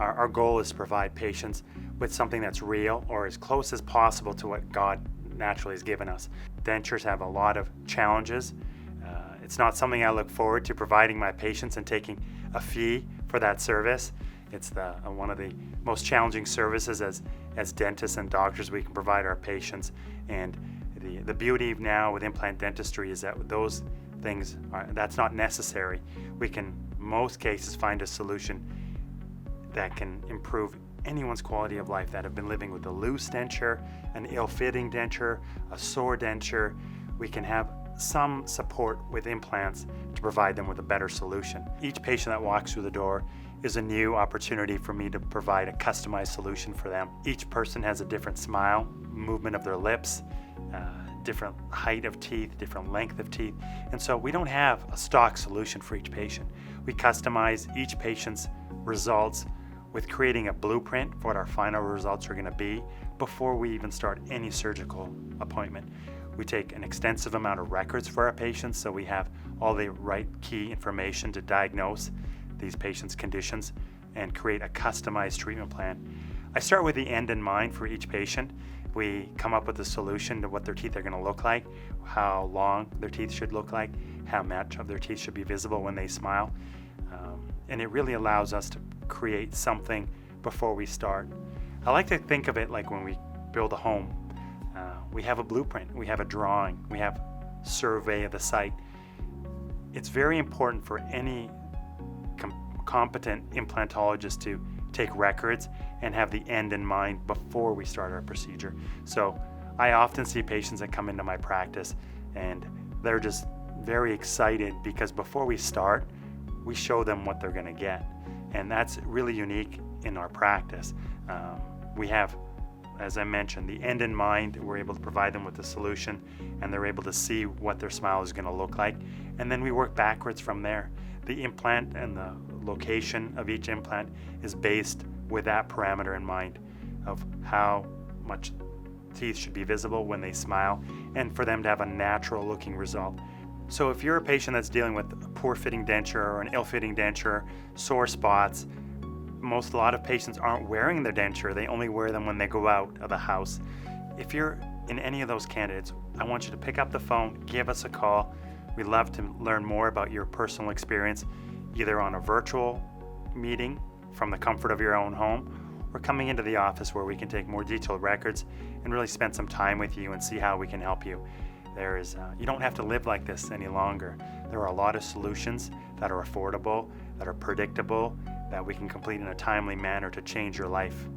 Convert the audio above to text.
Our goal is to provide patients with something that's real or as close as possible to what God naturally has given us. Dentures have a lot of challenges. It's not something I look forward to providing my patients and taking a fee for that service. It's one of the most challenging services as dentists and doctors we can provide our patients. And the beauty now with implant dentistry is that those things that's not necessary. We can, in most cases, find a solution that can improve anyone's quality of life that have been living with a loose denture, an ill-fitting denture, a sore denture. We can have some support with implants to provide them with a better solution. Each patient that walks through the door is a new opportunity for me to provide a customized solution for them. Each person has a different smile, movement of their lips, different height of teeth, different length of teeth, and so we don't have a stock solution for each patient. We customize each patient's results with creating a blueprint for what our final results are going to be before we even start any surgical appointment. We take an extensive amount of records for our patients, so we have all the right key information to diagnose these patients' conditions and create a customized treatment plan. I start with the end in mind for each patient. We come up with a solution to what their teeth are going to look like, how long their teeth should look like, how much of their teeth should be visible when they smile. And it really allows us to create something before we start. I like to think of it like when we build a home. We have a blueprint, we have a drawing, we have a survey of the site. It's very important for any competent implantologist to take records and have the end in mind before we start our procedure. So I often see patients that come into my practice and they're just very excited because before we start, we show them what they're going to get. And that's really unique in our practice. We have, as I mentioned, the end in mind. We're able to provide them with the solution and they're able to see what their smile is going to look like. And then we work backwards from there. The implant and the location of each implant is based with that parameter in mind of how much teeth should be visible when they smile and for them to have a natural looking result. So if you're a patient that's dealing with a poor fitting denture or an ill-fitting denture, sore spots, a lot of patients aren't wearing their denture. They only wear them when they go out of the house. If you're in any of those candidates, I want you to pick up the phone, give us a call. We'd love to learn more about your personal experience, either on a virtual meeting from the comfort of your own home or coming into the office where we can take more detailed records and really spend some time with you and see how we can help you. You don't have to live like this any longer. There are a lot of solutions that are affordable, that are predictable, that we can complete in a timely manner to change your life.